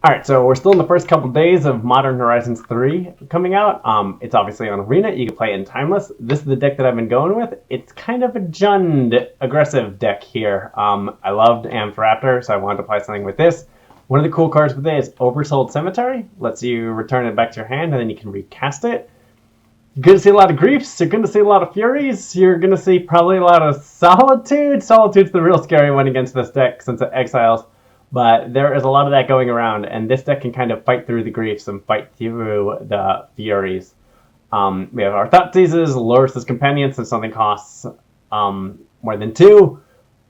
Alright, so we're still in the first couple days of Modern Horizons 3 coming out. It's obviously on Arena. You can play it in Timeless. This is the deck that I've been going with. It's kind of a Jund aggressive deck here. I loved Amped Raptor, so I wanted to play something with this. One of the cool cards with it is Oversold Cemetery. Lets you return it back to your hand, and then you can recast it. You're going to see a lot of Griefs. You're going to see a lot of Furies. You're going to see probably a lot of Solitude. Solitude's the real scary one against this deck since it exiles. But there is a lot of that going around, and this deck can kind of fight through the Griefs and fight through the Furies. We have our Thoughtseizes, Lurrus' Companions, since something costs more than 2.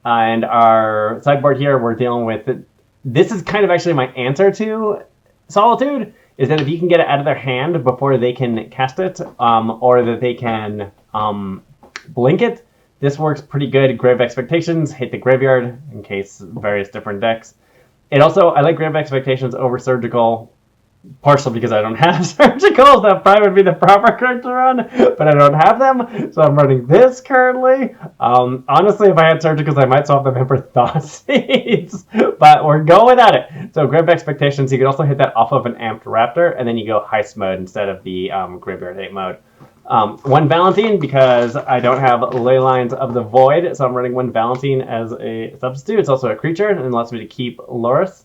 And our sideboard here, we're dealing with... This is kind of actually my answer to Solitude, is that if you can get it out of their hand before they can cast it, or that they can blink it, this works pretty good. Grave Expectations, hit the graveyard, in case various different decks. It also, I like Grave Expectations over Surgical, partially because I don't have Surgicals. That probably would be the proper card to run, but I don't have them, so I'm running this currently. Honestly, if I had Surgicals, I might swap them in for Thoughtseize, but we're going without it. So Grave Expectations, you can also hit that off of an Amped Raptor, and then you go Heist mode instead of the Graveyard 8 mode. One Valentine, because I don't have Ley Lines of the Void, so I'm running one Valentine as a substitute. It's also a creature, and allows me to keep Lurrus.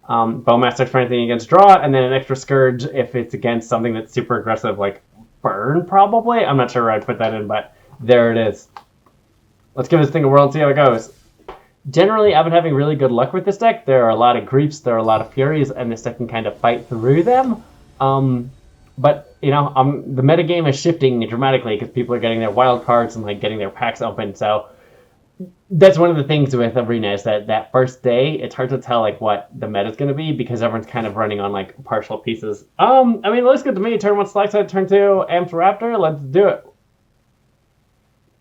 Bowmaster for anything against draw, and then an extra Scourge if it's against something that's super aggressive, like Burn, probably? I'm not sure where I'd put that in, but there it is. Let's give this thing a whirl and see how it goes. Generally, I've been having really good luck with this deck. There are a lot of Griefs, there are a lot of Furies, and this deck can kind of fight through them. But, you know, the metagame is shifting dramatically because people are getting their wild cards and, like, getting their packs open. So that's one of the things with Arena is that first day, it's hard to tell, like, what the meta's going to be because everyone's kind of running on, like, partial pieces. I mean, it looks good to me. Turn 1 Stalactite, turn 2 Amped Raptor. Let's do it.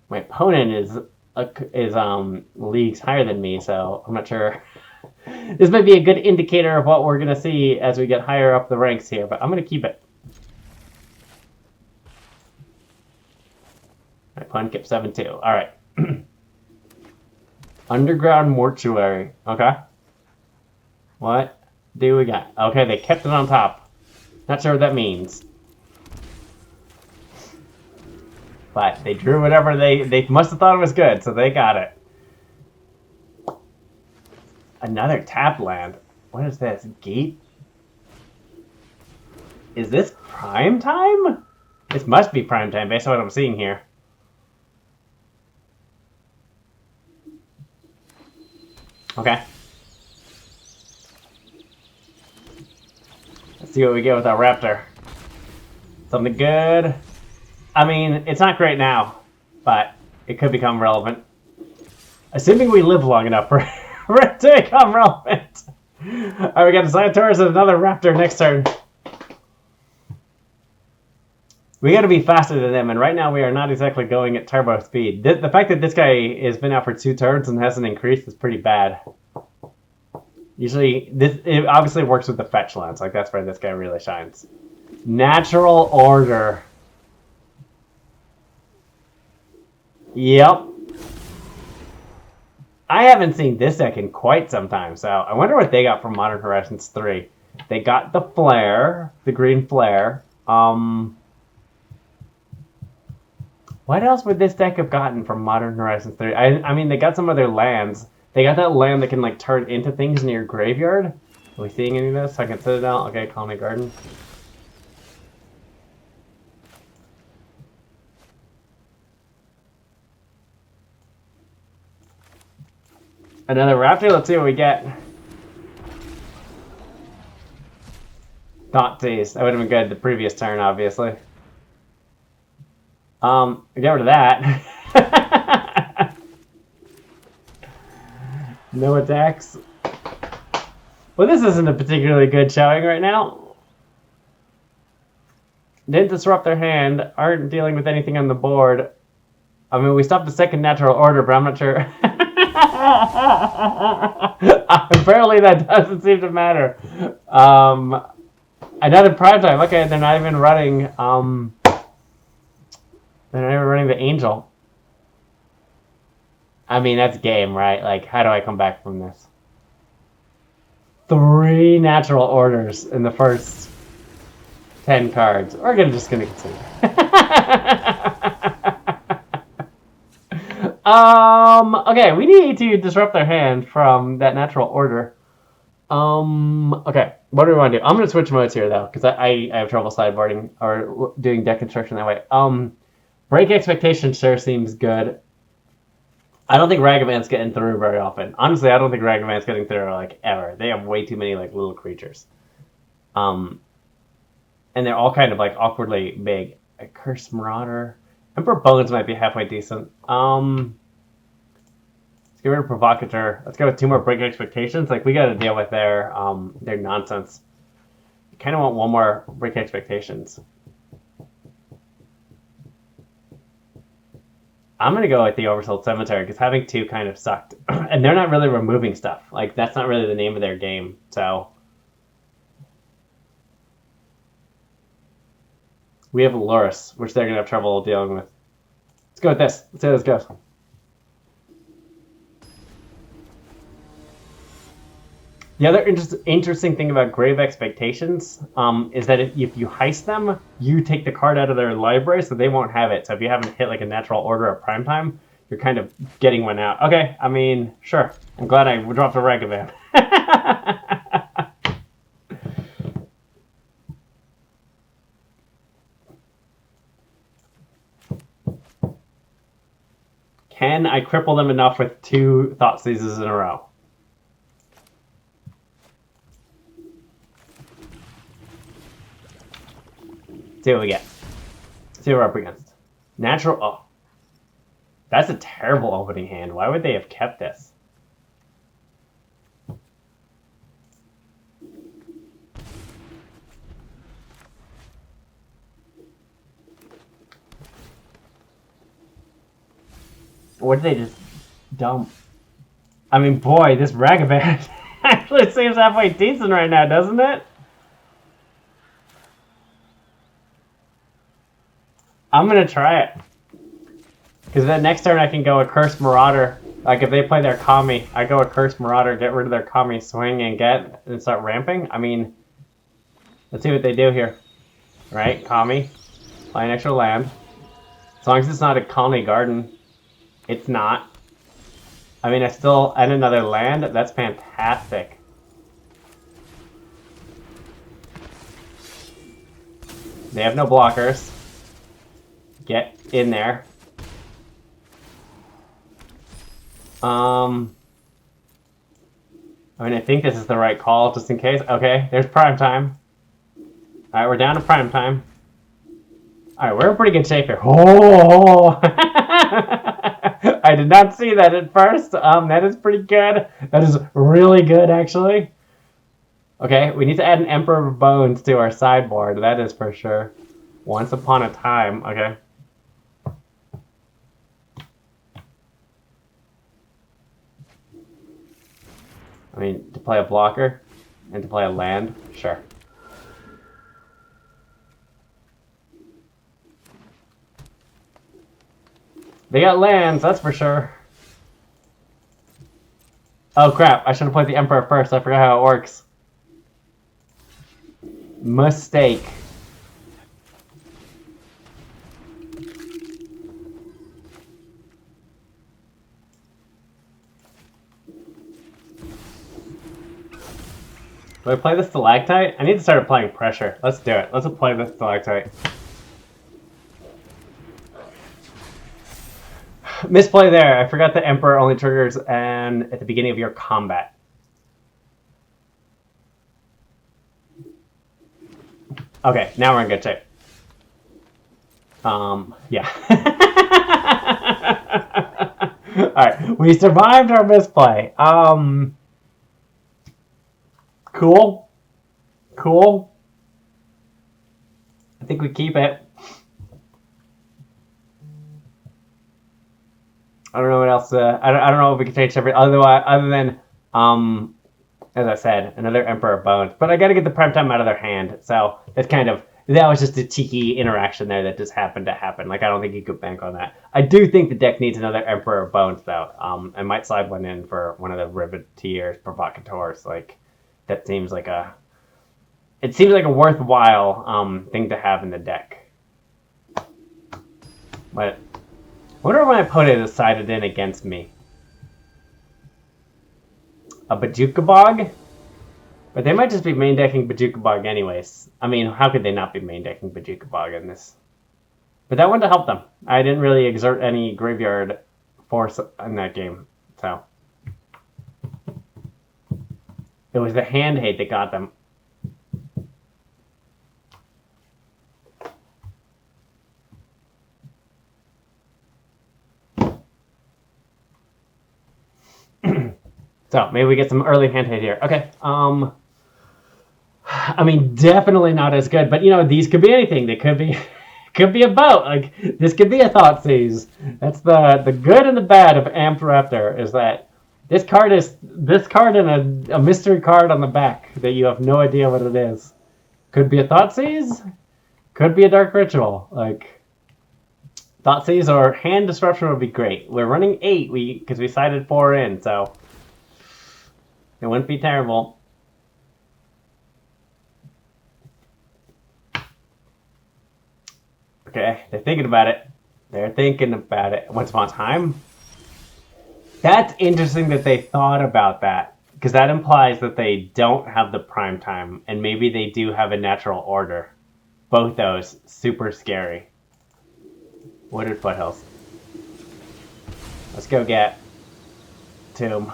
My opponent is leagues higher than me, so I'm not sure. This might be a good indicator of what we're going to see as we get higher up the ranks here, but I'm going to keep it. My opponent kept 7-2. All right. Underground Mortuary. Okay. What do we got? Okay, they kept it on top. Not sure what that means. But they drew whatever they must have thought it was good, so they got it. Another tap land. What is this? Gate? Is this prime time? This must be prime time based on what I'm seeing here. Okay. Let's see what we get with our Raptor. Something good. I mean, it's not great now, but it could become relevant. Assuming we live long enough for it to become relevant. Alright, we got the Ziatora and another Raptor next turn. We got to be faster than them, and right now we are not exactly going at turbo speed. The fact that this guy has been out for 2 turns and hasn't increased is pretty bad. Usually, it obviously works with the fetch lands. Like, that's where this guy really shines. Natural Order. Yep. I haven't seen this deck in quite some time, so I wonder what they got from Modern Horizons 3. They got the Flare, the green Flare. What else would this deck have gotten from Modern Horizons 3? I mean, they got some other lands. They got that land that can, like, turn into things in your graveyard. Are we seeing any of this? Second Citadel. Okay, Colony Garden. Another Raptor. Let's see what we get. Thoughtseize. That would have been good the previous turn, obviously. Get rid of that. No attacks. Well, this isn't a particularly good showing right now. Didn't disrupt their hand. Aren't dealing with anything on the board. I mean, we stopped the second Natural Order, but I'm not sure. Apparently that doesn't seem to matter. Another prime time. Okay, they're not even running. They're not even running the Angel. I mean, that's game, right? Like, how do I come back from this? 3 natural orders in the first 10 cards. We're just gonna continue. Okay, we need to disrupt their hand from that natural order. Okay, what do we want to do? I'm gonna switch modes here though, because I have trouble sideboarding or doing deck construction that way. Break Expectations sure seems good. I don't think Ragavan's getting through very often. Honestly, I don't think Ragavan's getting through like ever. They have way too many like little creatures. And they're all kind of like awkwardly big. A Cursed Marauder. Emperor Bones might be halfway decent. Let's get rid of Provocateur. Let's go with 2 more Break Expectations. Like we got to deal with their nonsense. You kind of want 1 more Break Expectations. I'm going to go with the Oversold Cemetery because having 2 kind of sucked. And they're not really removing stuff. Like, that's not really the name of their game. So, we have Lurrus, which they're going to have trouble dealing with. Let's go with this. Let's see how this goes. The other interesting thing about Grave Expectations is that if you heist them, you take the card out of their library, so they won't have it. So if you haven't hit like a natural order at prime time, you're kind of getting one out. Okay, I mean, sure. I'm glad I dropped a Ragavan. Can I cripple them enough with 2 Thoughtseizes in a row? See what we get. See what we're up against. Natural. Oh. That's a terrible opening hand. Why would they have kept this? Or did they just dump? I mean, boy, this Ragavan actually seems halfway decent right now, doesn't it? I'm going to try it. Because then next turn I can go a Cursed Marauder. Like if they play their Kami, I go a Cursed Marauder, get rid of their Kami, swing and start ramping. I mean, let's see what they do here. Right? Kami. Play an extra land. As long as it's not a Colony Garden. It's not. I mean, I still add another land. That's fantastic. They have no blockers. Get in there. I mean, I think this is the right call, just in case. Okay, there's prime time. Alright, we're down to prime time. Alright, we're in pretty good shape here. Oh! I did not see that at first. That is pretty good. That is really good, actually. Okay, we need to add an Emperor of Bones to our sideboard. That is for sure. Once upon a time. Okay. I mean, to play a blocker and to play a land, sure. They got lands, that's for sure. Oh crap, I should have played the Emperor first. I forgot how it works. Mistake. Do I play the Stalactite? I need to start applying pressure. Let's do it. Let's apply the Stalactite. Misplay there. I forgot the Emperor only triggers at the beginning of your combat. Okay, now we're in good shape. Yeah. Alright, we survived our misplay. Cool. Cool. I think we keep it. I don't know what else. I don't know if we can change everything. Other than, as I said, another Emperor Bones. But I got to get the primetime out of their hand. So that's that was just a cheeky interaction there that just happened to happen. Like I don't think you could bank on that. I do think the deck needs another Emperor Bones though. I might slide one in for one of the Riveteers Provocateurs. Like that seems like a... It seems like a worthwhile thing to have in the deck. But I wonder if my opponent decided in against me. A Bojuka Bog? But they might just be main decking Bojuka Bog anyways. I mean, how could they not be main decking Bojuka Bog in this? But that wouldn't have helped them. I didn't really exert any graveyard force in that game. So it was the hand hate that got them. So maybe we get some early hand hate here. Okay. I mean, definitely not as good, but you know, these could be anything. They could be could be a boat. Like, this could be a Thoughtseize. That's the good and the bad of Amped Raptor, is that this card and a mystery card on the back that you have no idea what it is. Could be a Thoughtseize, could be a Dark Ritual. Like, Thoughtseize or Hand Disruption would be great. We're running 8 because we sided 4 in, so it wouldn't be terrible. Okay, they're thinking about it. They're thinking about it. Once upon a time. That's interesting that they thought about that, because that implies that they don't have the prime time, and maybe they do have a natural order. Both those, super scary. Wooded Foothills. Let's go get Tomb.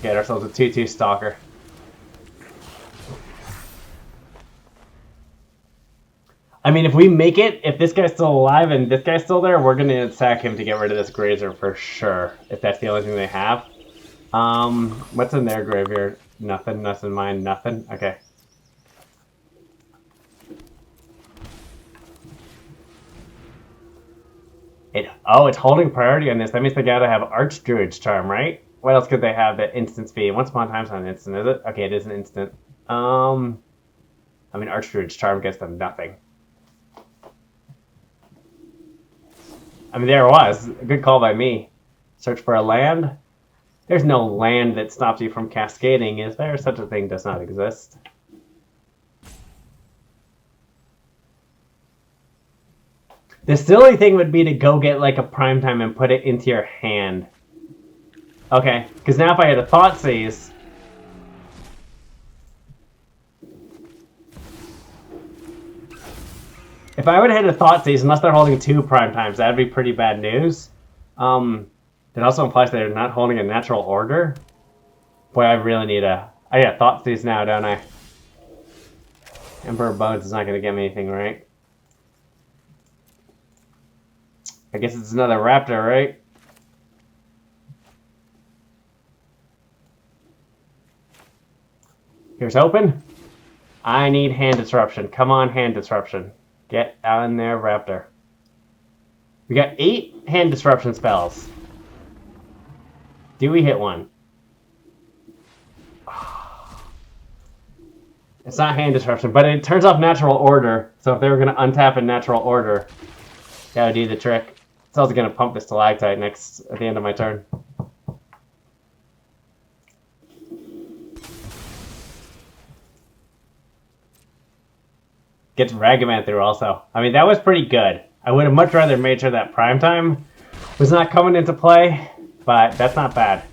Get ourselves a 2/2 Stalker. I mean, if we make it, if this guy's still alive and this guy's still there, we're going to attack him to get rid of this Grazer for sure, if that's the only thing they have. What's in their graveyard? Nothing, nothing mine, nothing. Okay. It's holding priority on this. That means they gotta have Archdruid's Charm, right? What else could they have that instant speed? Once upon a time's not an instant, is it? Okay, it is an instant. I mean, Archdruid's Charm gets them nothing. I mean, there it was. A good call by me. Search for a land. There's no land that stops you from cascading, is there? Such a thing does not exist. The silly thing would be to go get like a primetime and put it into your hand. Okay, because now if I had a Thoughtseize, if I would have had a Thoughtseize, unless they're holding 2 primetimes, that'd be pretty bad news. It also implies they're not holding a natural order. Boy, I really need a... I got Thoughtseize now, don't I? Emperor Bones is not going to get me anything, right? I guess it's another Raptor, right? Here's open. I need Hand Disruption. Come on, Hand Disruption. Get on there, Raptor. We got 8 Hand Disruption spells. Do we hit one? It's not Hand Disruption, but it turns off Natural Order. So if they were going to untap a Natural Order, that would do the trick. It's also going to pump the Stalactite next at the end of my turn. Gets Ragavan through also. I mean, that was pretty good. I would have much rather made sure that primetime was not coming into play, but that's not bad.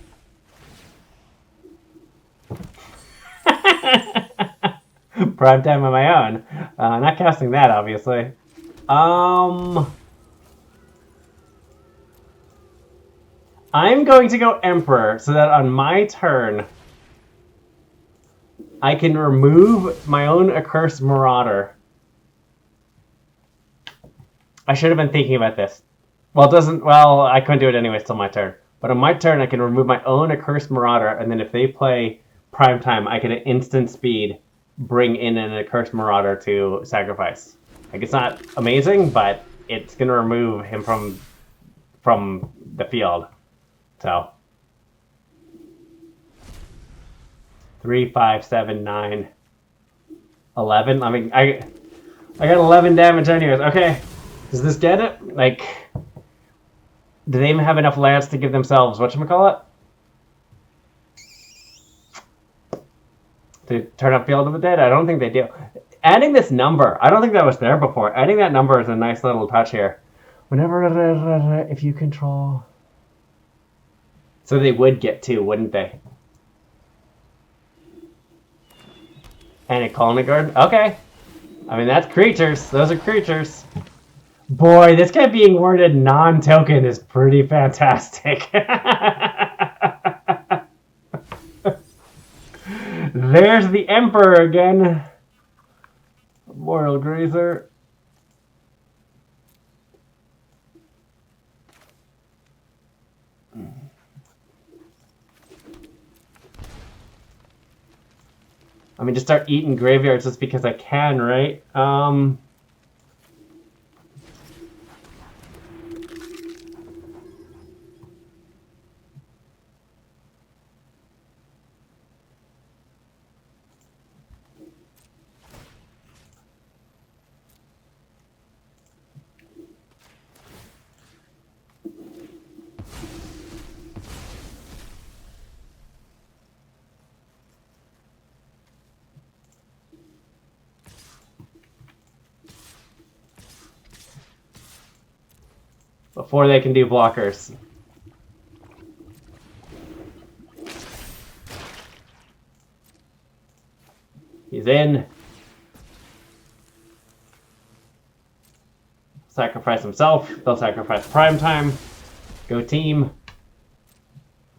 Primetime on my own. Not casting that, obviously. I'm going to go Emperor so that on my turn I can remove my own Accursed Marauder. I should have been thinking about this. Well, I couldn't do it anyways till my turn. But on my turn I can remove my own Accursed Marauder, and then if they play Primetime, I can at instant speed bring in an Accursed Marauder to sacrifice. Like, it's not amazing, but it's going to remove him from the field. So 3, 5, 7, 9, 11. I mean, I got 11 damage anyways. Okay, does this get it? Like, do they even have enough lands to give themselves whatchamacallit? to turn up Field of the Dead? I don't think they do. Adding this number, I don't think that was there before. Adding that number is a nice little touch here. Whenever, if you control... So they would get 2, wouldn't they? And a Colony Guard? Okay. I mean, that's creatures. Those are creatures. Boy, this guy being worded non-token is pretty fantastic. There's the Emperor again. Royal Grazer. I mean, just start eating graveyards just because I can, right? Before they can do blockers. He's in. Sacrifice himself. They'll sacrifice Primetime. Go team.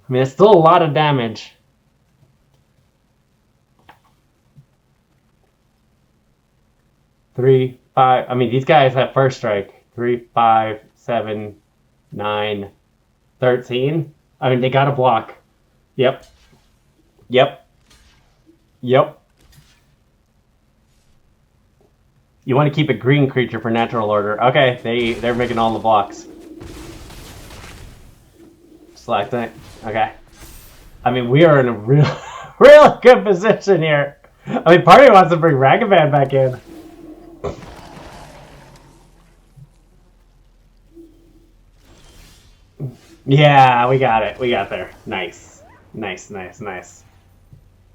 I mean, it's still a lot of damage. Three, 5. I mean, these guys have first strike. 3, 5, 7, 9, 13. I mean, they got to block. Yep. Yep. Yep. You want to keep a green creature for natural order. Okay, they're making all the blocks. Stalactite. Okay. I mean, we are in a real good position here. I mean, part of me wants to bring Ragavan back in. Yeah, we got it. We got there. Nice. Nice, nice, nice.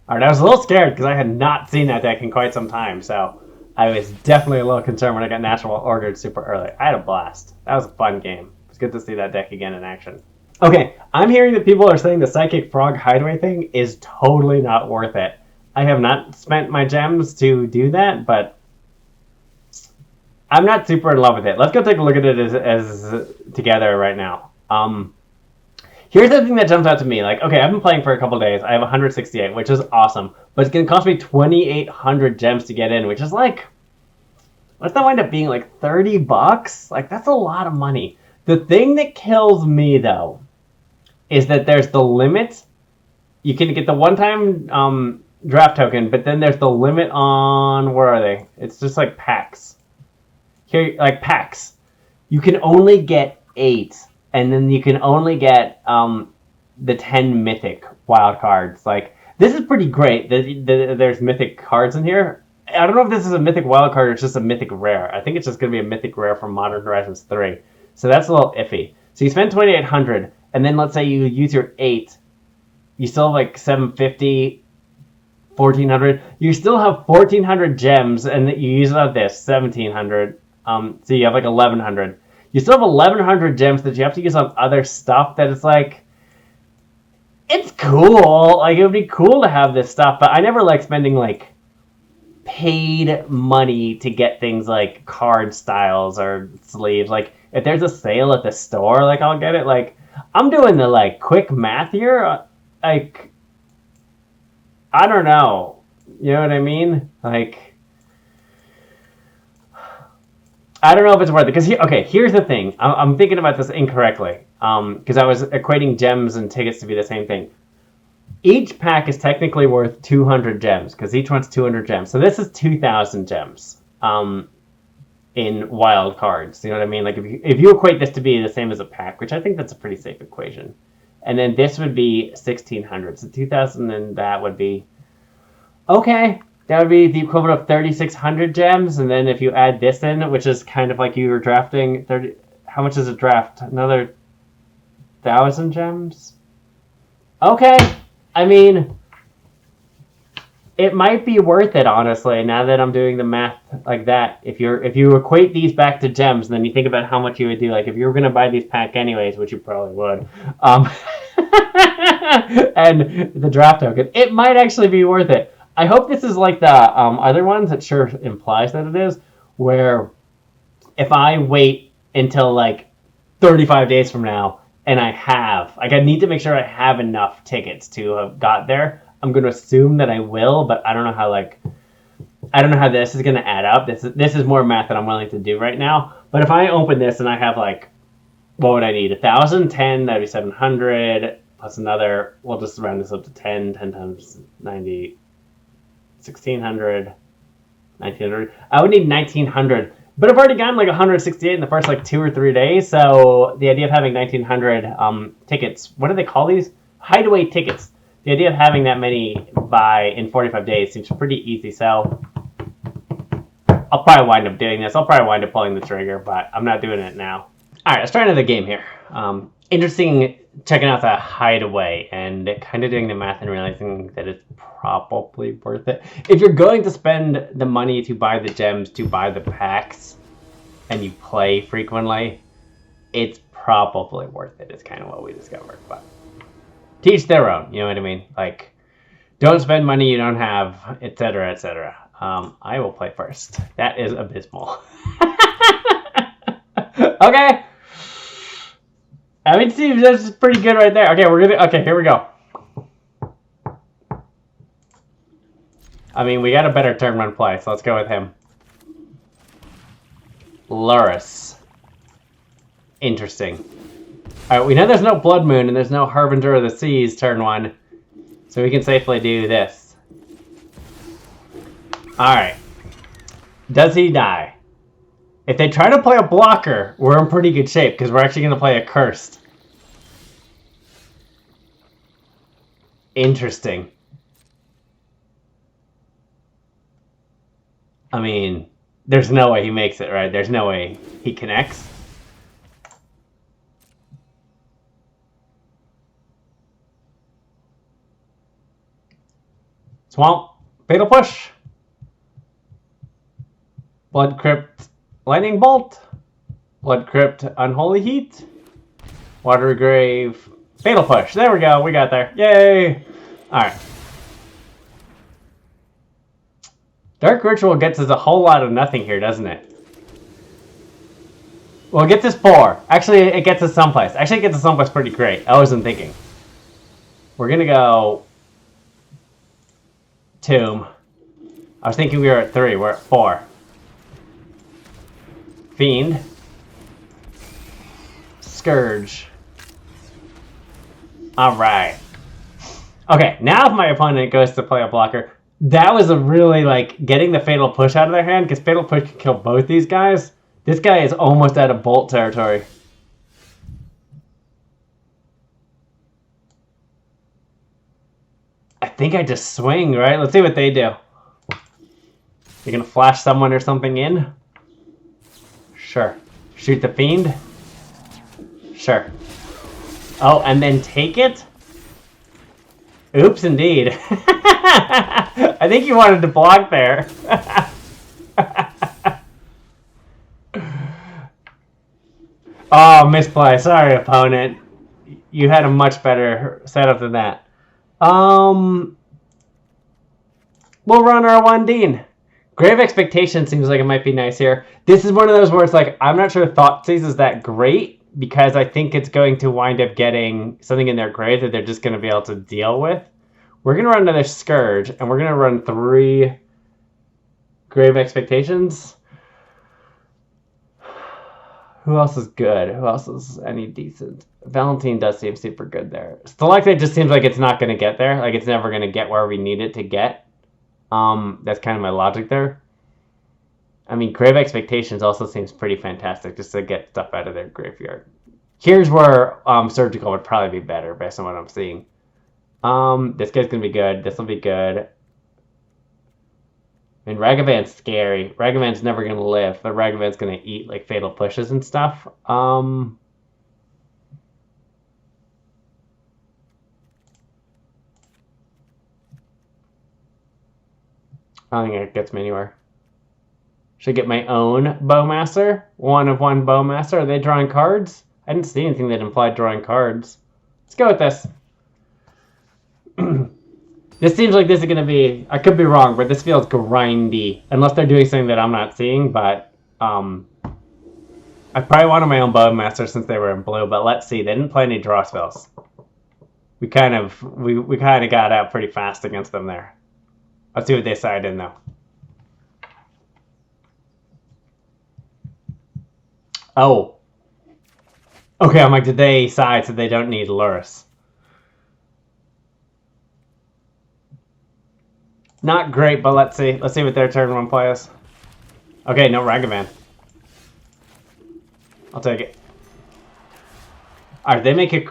Alright, I was a little scared because I had not seen that deck in quite some time, so I was definitely a little concerned when I got natural ordered super early. I had a blast. That was a fun game. It's good to see that deck again in action. Okay, I'm hearing that people are saying the Psychic Frog Hideaway thing is totally not worth it. I have not spent my gems to do that, but I'm not super in love with it. Let's go take a look at it as together right now. Here's the thing that jumps out to me. Like, okay, I've been playing for a couple days. I have 168, which is awesome. But it's going to cost me 2,800 gems to get in, which is like, what's that wind up being, like 30 bucks? Like, that's a lot of money. The thing that kills me, though, is that there's the limit. You can get the one-time draft token, but then there's the limit on, where are they? It's just like packs. Here, like packs. You can only get 8. And then you can only get the 10 mythic wild cards. Like, this is pretty great. There's mythic cards in here. I don't know if this is a mythic wild card or it's just a mythic rare. I think it's just going to be a mythic rare from Modern Horizons 3. So that's a little iffy. So you spend 2,800, and then let's say you use your 8. You still have like 750, 1,400. You still have 1,400 gems, and you use it on this, 1,700. So you have like 1,100. You still have 1,100 gems that you have to use on other stuff that it's like, it's cool. Like, it would be cool to have this stuff, but I never like spending, like, paid money to get things like card styles or sleeves. Like, if there's a sale at the store, like, I'll get it. Like, I'm doing the, like, quick math here. Like, I don't know. You know what I mean? Like, I don't know if it's worth it. Because, here's the thing. I'm thinking about this incorrectly. Because I was equating gems and tickets to be the same thing. Each pack is technically worth 200 gems. Because each one's 200 gems. So this is 2,000 gems in wild cards. You know what I mean? Like, if you equate this to be the same as a pack, which I think that's a pretty safe equation. And then this would be 1,600. So 2,000 and that would be... Okay. That would be the equivalent of 3,600 gems, and then if you add this in, which is kind of like you were drafting 30. How much is a draft? Another 1,000 gems? Okay. I mean, It might be worth it, honestly, now that I'm doing the math like that. If you equate these back to gems, then you think about how much you would do. Like, if you were going to buy these pack anyways, which you probably would, and the draft token, it might actually be worth it. I hope this is like the other ones. It sure implies that it is, where if I wait until, like, 35 days from now, and I need to make sure I have enough tickets to have got there. I'm going to assume that I will, but I don't know how this is going to add up. This is more math that I'm willing to do right now. But if I open this and I have, like, what would I need? 1,000, 10, that'd be 700, plus another, we'll just round this up to 10 times 90, 1,600, 1,900. I would need 1,900. But I've already gotten like 168 in the first like 2 or 3 days. So the idea of having 1,900 tickets, what do they call these? Hideaway tickets. The idea of having that many in 45 days seems pretty easy. So I'll probably wind up doing this. I'll probably wind up pulling the trigger, but I'm not doing it now. All right, let's try another game here. Interesting checking out the Hideaway and kind of doing the math and realizing that it's probably worth it. If you're going to spend the money to buy the gems, to buy the packs, and you play frequently, it's probably worth it. It's kind of what we discovered, but teach their own, you know what I mean? Like, don't spend money you don't have, etc., etc. I will play first. That is abysmal. Okay. I mean, see, that's pretty good right there. Okay, here we go. I mean, we got a better turn one play, so let's go with him. Lurrus. Interesting. Alright, we know there's no Blood Moon and there's no Harbinger of the Seas turn one, so we can safely do this. Alright. Does he die? If they try to play a blocker, we're in pretty good shape, because we're actually going to play a Cursed. Interesting. I mean, there's no way he makes it, right? There's no way he connects. Swamp. Fatal Push. Blood Crypt. Lightning Bolt. Blood Crypt. Unholy Heat. Watery Grave. Fatal Push. There we go. We got there. Yay! Alright. Dark Ritual gets us a whole lot of nothing here, doesn't it? Well, it gets us 4. Actually, it gets us someplace. Actually, it gets us someplace pretty great. I wasn't thinking. We're going to go Tomb. I was thinking we were at 3. We're at 4. Fiend. Scourge. Alright. Okay, now if my opponent goes to play a blocker, that was a really, like, getting the Fatal Push out of their hand, because Fatal Push can kill both these guys. This guy is almost out of Bolt territory. I think I just swing, right? Let's see what they do. You're gonna flash someone or something in? Sure. Shoot the Fiend? Sure. Oh, and then take it? Oops, indeed. I think you wanted to block there. Oh, misplay. Sorry, opponent. You had a much better setup than that. We'll run our 1 Dean. Grave Expectation seems like it might be nice here. This is one of those where it's like, I'm not sure Thoughtseize is that great, because I think it's going to wind up getting something in their grave that they're just going to be able to deal with. We're going to run another Scourge, and we're going to run 3 Grave Expectations. Who else is good? Who else is any decent? Valentine does seem super good there. Stalactite just seems like it's not going to get there. Like, it's never going to get where we need it to get. That's kind of my logic there. I mean, Grave Expectations also seems pretty fantastic, just to get stuff out of their graveyard. Here's where Surgical would probably be better, based on what I'm seeing. This guy's going to be good. This will be good. I mean, Ragavan's scary. Ragavan's never going to live, but Ragavan's going to eat, like, Fatal Pushes and stuff. I don't think it gets me anywhere. Should get my own Bowmaster. 1 of 1 Bowmaster. Are they drawing cards? I didn't see anything that implied drawing cards. Let's go with this. This seems like this is going to be... I could be wrong, but this feels grindy. Unless they're doing something that I'm not seeing, but... I probably wanted my own Bowmaster since they were in blue, but let's see. They didn't play any draw spells. We kind of got out pretty fast against them there. Let's see what they side in, though. Oh. Okay, I'm like, did they side so they don't need Lurrus? Not great, but let's see. Let's see what their turn 1 play is. Okay, no Ragavan. I'll take it. Alright,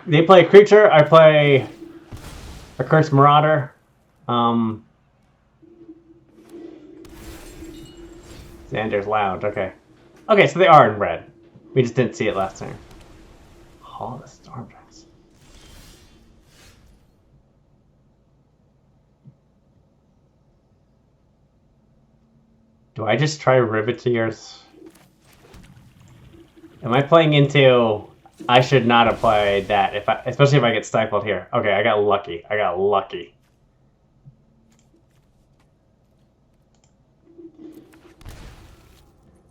they play a creature, I play a Cursed Marauder. Xander's Lounge, okay. Okay, so they are in red. We just didn't see it last time. Hall of the Stormdress. Do I just try Riveteers? Am I playing into... I should not have played that, especially if I get stifled here. Okay, I got lucky. I got lucky.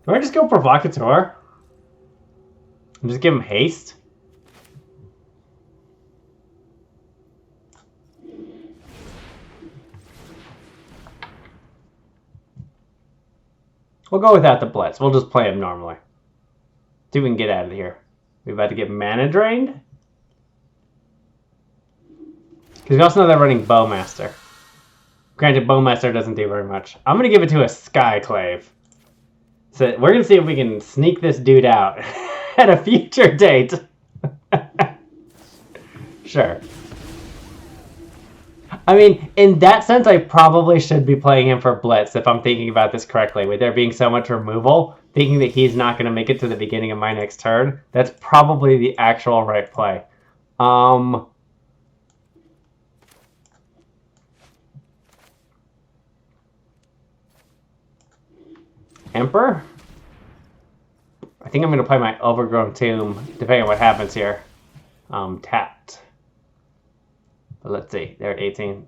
Do I just go Provocateur? And just give him haste? We'll go without the blitz. We'll just play him normally. See if we can get out of here. We're about to get mana drained. Because we also know they're running Bowmaster. Granted, Bowmaster doesn't do very much. I'm going to give it to a Skyclave. So we're going to see if we can sneak this dude out at a future date. Sure. I mean, in that sense, I probably should be playing him for Blitz if I'm thinking about this correctly. With there being so much removal, thinking that he's not going to make it to the beginning of my next turn, that's probably the actual right play. Emperor? I think I'm going to play my Overgrown Tomb, depending on what happens here. Tapped. But let's see, they're at 18.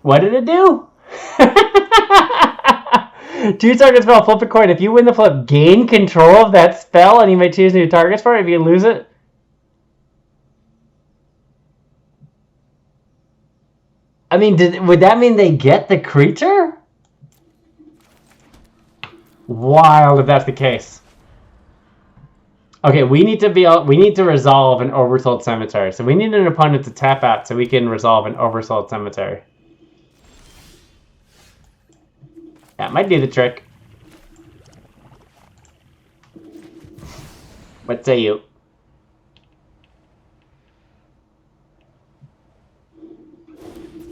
What did it do? 2 target spell, flip a coin. If you win the flip, gain control of that spell, and you may choose new targets for it. If you lose it, I mean, would that mean they get the creature? Wild if that's the case. Okay, we need to resolve an Oversold Cemetery. So we need an opponent to tap out so we can resolve an Oversold Cemetery. That might do the trick. What say you?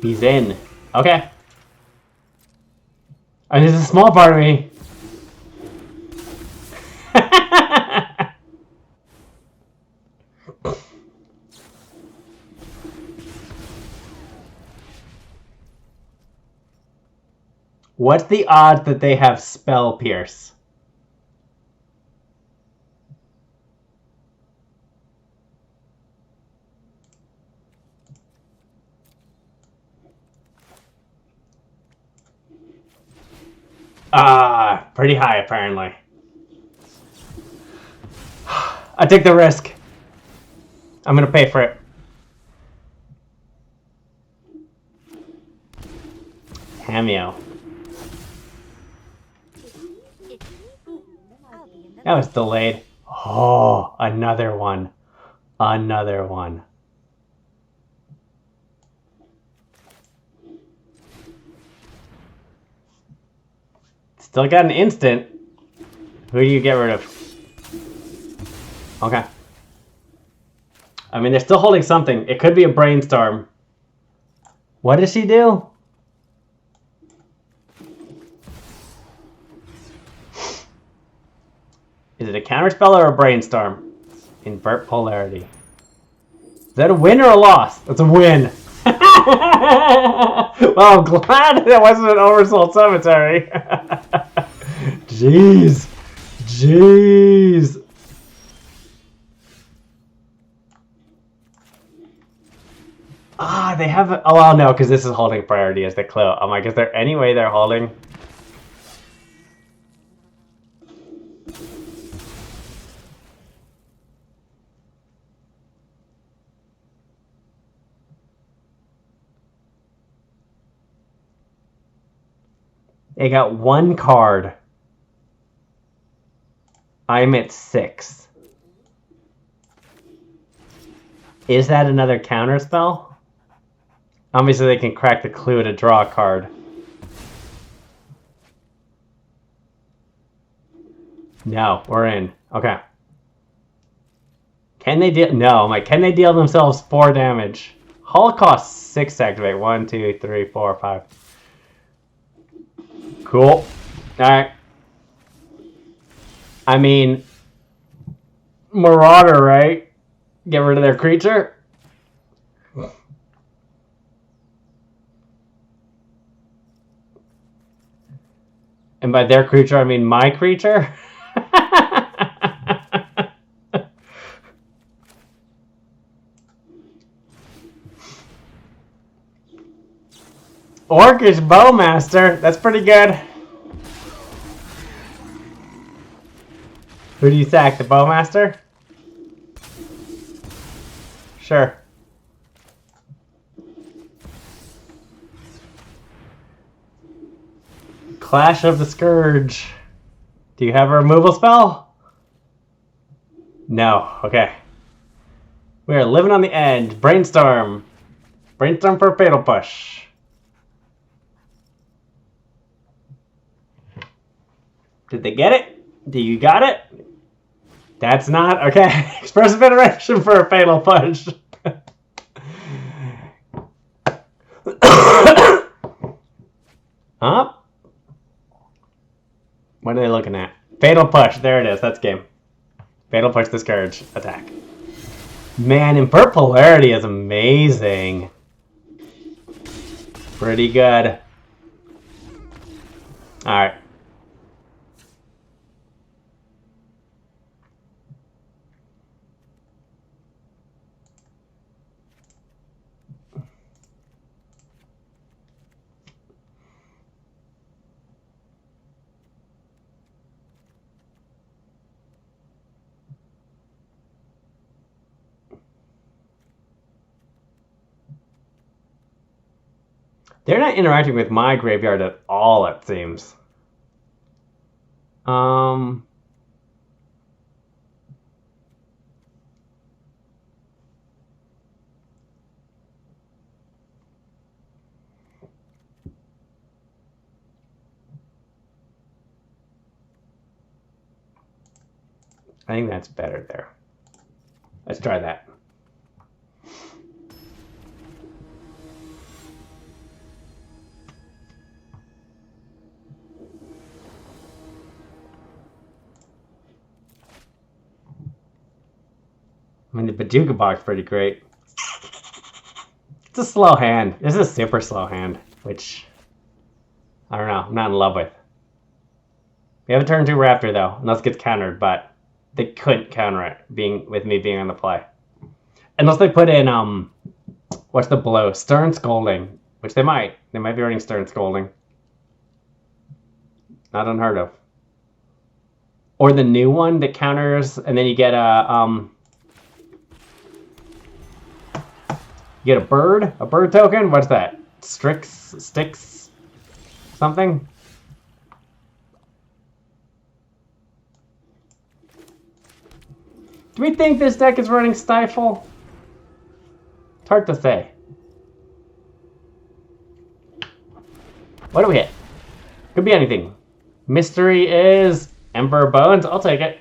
He's in. Okay. And there's a small part of me. What's the odds that they have Spell Pierce? Pretty high apparently. I take the risk. I'm gonna pay for it. Cameo. That was delayed. Oh, another one. Another one. Still got an instant. Who do you get rid of? Okay. I mean, they're still holding something. It could be a brainstorm. What does she do? Is it a counterspell or a brainstorm? Invert polarity. Is that a win or a loss? That's a win. Well, I'm glad that wasn't an Oversold Cemetery. Jeez. Jeez. Ah, they have... Oh, well, no, because this is holding priority as the clue. I'm like, is there any way they're holding? They got one card. I'm at 6. Is that another counter spell? Obviously they can crack the clue to draw a card. No, we're in. Okay. Can they deal... No, I'm like, can they deal themselves 4 damage? Hull costs 6 to activate. 1, 2, 3, 4, 5. Cool. Alright. I mean... Marauder, right? Get rid of their creature? And by their creature, I mean my creature? Orcish Bowmaster. That's pretty good. Who do you sack? The Bowmaster? Sure. Clash of the Scourge. Do you have a removal spell? No. Okay. We are living on the edge. Brainstorm. Brainstorm for a Fatal Push. Did they get it? Do you got it? That's not... Okay. Expressive Iteration for a Fatal Push. Huh? What are they looking at? Fatal Push. There it is. That's game. Fatal Push, the Scourge. Attack. Man, Invert Polarity is amazing. Pretty good. Alright. They're not interacting with my graveyard at all, it seems. I think that's better there. Let's try that. I mean, the Bajuka box is pretty great. It's a slow hand. This is a super slow hand, which I don't know. I'm not in love with. We have a turn 2 Raptor though, unless it gets countered, but they couldn't counter it with me being on the play. Unless they put in what's the blow? Stern Scolding, which they might. They might be running Stern Scolding. Not unheard of. Or the new one that counters, and then you get a you get a bird token. What's that? Sticks, something. Do we think this deck is running Stifle? It's hard to say. What do we hit? Could be anything. Mystery is Ember Bones. I'll take it.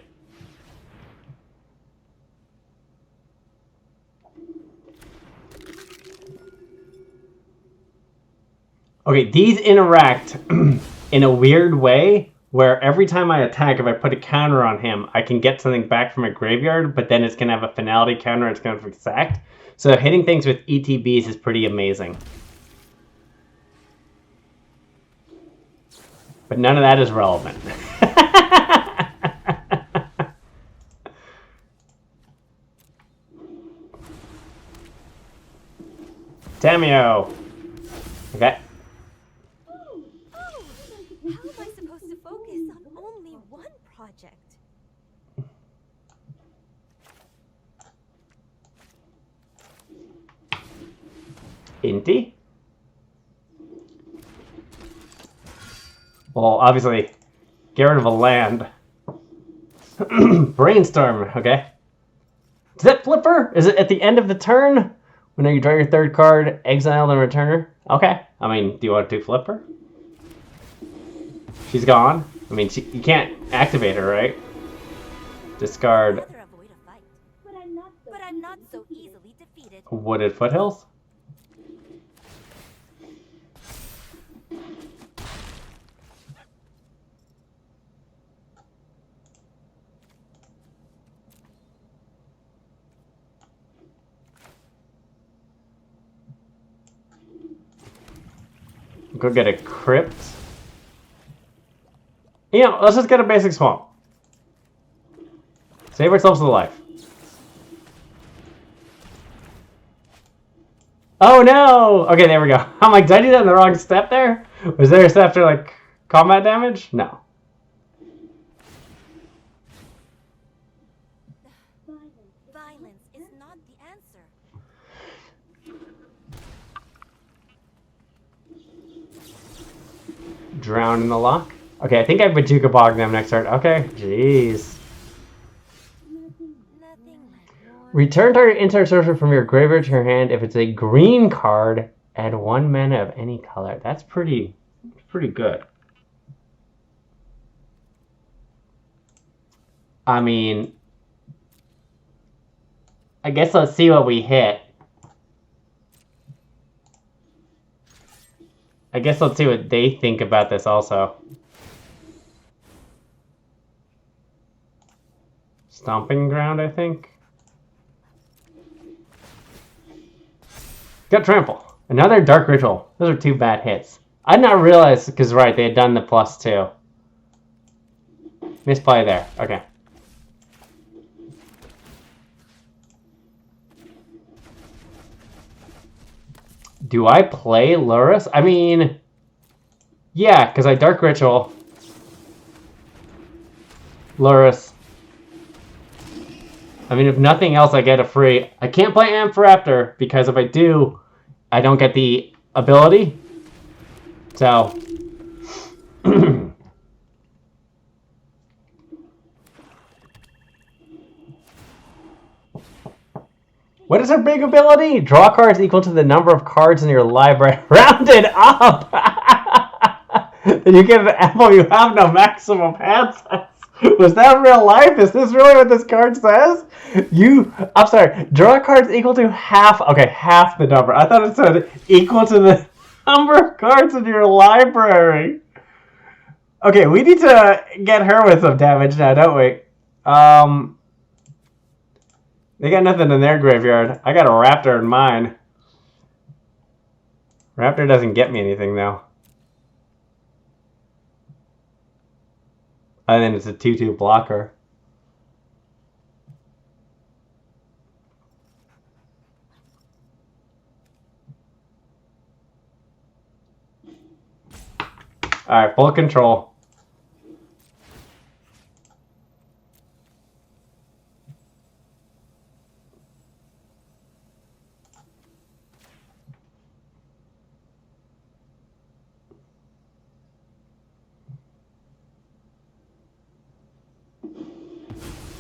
Okay, these interact in a weird way where every time I attack, if I put a counter on him, I can get something back from my graveyard, but then it's going to have a finality counter, it's going to be sacked. So hitting things with ETBs is pretty amazing. But none of that is relevant. Tamio! Okay. How am I supposed to focus on only one project? Inti? Well, obviously, get rid of a land. Brainstorm, okay. Is that Flipper? Is it at the end of the turn? Whenever you draw your third card, exile and return her? Okay. I mean, do you want to do Flipper? She's gone. I mean, you can't activate her, right? Discard. I'd rather avoid a fight, but I'm not so easily defeated. Wooded Foothills. Go get a Crypt. Yeah, let's just get a basic swamp. Save ourselves the life. Oh no! Okay, there we go. I'm like, did I do that in the wrong step there? Was there a step after, like, combat damage? No. Violence is not the answer. Drown in the lock. Okay, I think I Bajuka Bog them next turn. Okay, jeez. Return target insert sorcerer from your graveyard to your hand. If it's a green card, add 1 mana of any color. That's pretty good. I mean, I guess let's see what we hit. I guess let's see what they think about this also. Stomping Ground, I think. Got Trample. Another Dark Ritual. Those are 2 bad hits. I did not realize, because right, they had done the +2. Misplay there. Okay. Do I play Lurrus? I mean, yeah, because I Dark Ritual. Lurrus. I mean, if nothing else, I get a free. I can't play Amped Raptor because if I do, I don't get the ability. So. What is her big ability? Draw cards equal to the number of cards in your library. Rounded up! And you get an apple, you have no maximum hand size. Was that real life? Is this really what this card says? I'm sorry, draw cards equal to half the number. I thought it said equal to the number of cards in your library. Okay, we need to get her with some damage now, don't we? They got nothing in their graveyard. I got a Raptor in mine. Raptor doesn't get me anything, though. And then it's a 2/2 blocker. Alright, full control.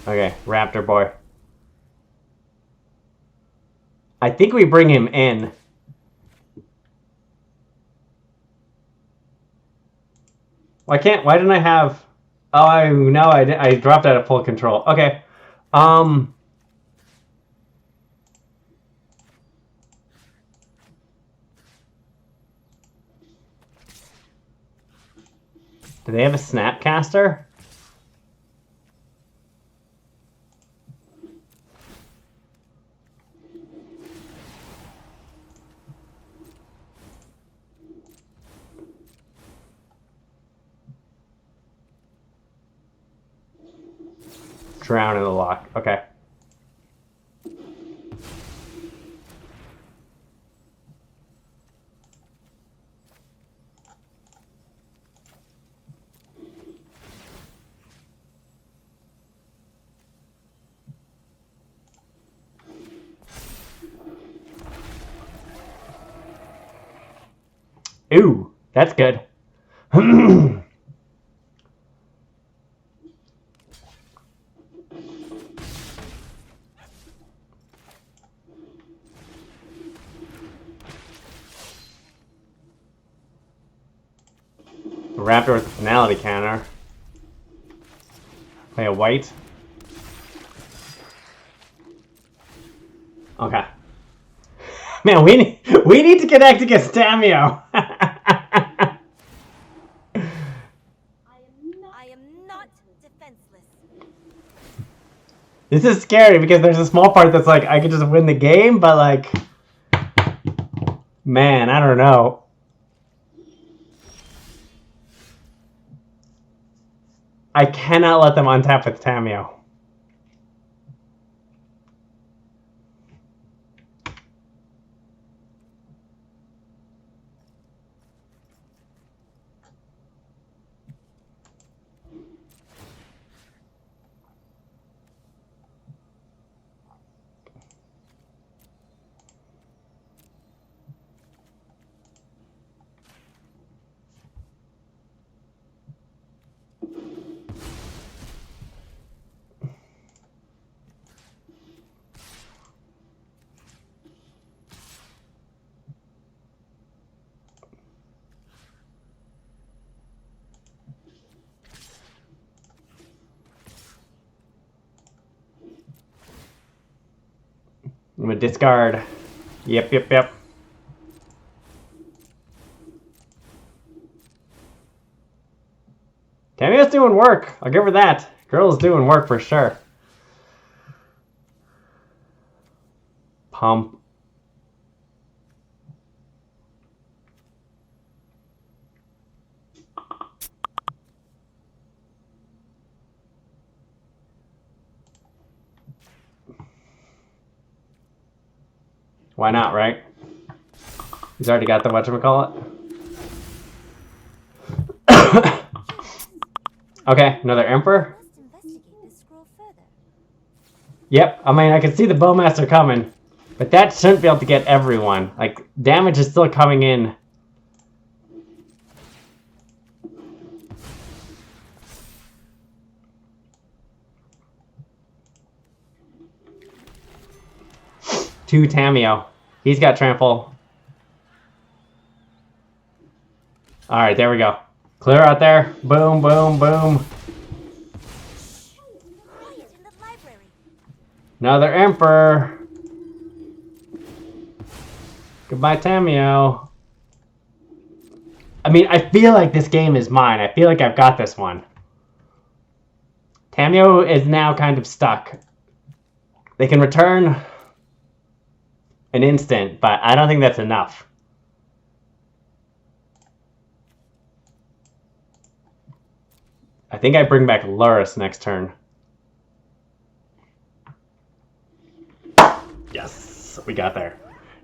Okay, Raptor boy. I think we bring him in. Why didn't I have... Oh, I dropped out of full control. Okay. Do they have a Snapcaster? Drown in the lock. Okay. Ooh, that's good. Raptor with the finality counter. Play a Wight. Okay. Man, we need to connect against Tamio. I am not defenseless. This is scary because there's a small part that's like I could just win the game, but like, man, I don't know. I cannot let them untap with Tamio. I'm gonna discard. Yep. Tamio's doing work. I'll give her that. Girl is doing work for sure. Pump. Why not, right? He's already got the whatchamacallit. Okay, another Emperor. Must investigate this scroll further. Yep, I mean, I can see the Bowmaster coming, but that shouldn't be able to get everyone. Like, damage is still coming in. To Tamio. He's got trample. Alright, there we go. Clear out there. Boom, boom, boom. Quiet in the library. Another Emperor. Goodbye, Tamio. I mean, I feel like this game is mine. I feel like I've got this one. Tamio is now kind of stuck. They can return an instant, but I don't think that's enough. I think I bring back Lurrus next turn. Yes, we got there.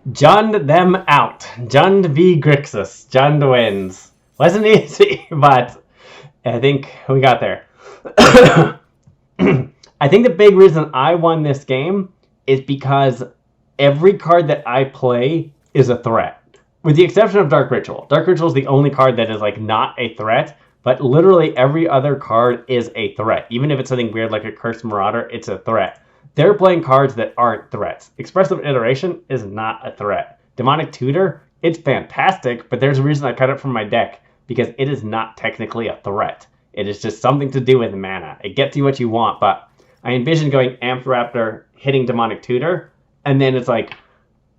Jund them out. Jund v Grixis. Jund wins. Wasn't easy, but I think we got there. I think the big reason I won this game is because every card that I play is a threat. With the exception of Dark Ritual. Dark Ritual is the only card that is like not a threat, but literally every other card is a threat. Even if it's something weird like a Cursed Marauder, it's a threat. They're playing cards that aren't threats. Expressive Iteration is not a threat. Demonic Tutor, it's fantastic, but there's a reason I cut it from my deck, because it is not technically a threat. It is just something to do with mana. It gets you what you want, but I envision going Amped Raptor, hitting Demonic Tutor, and then it's like,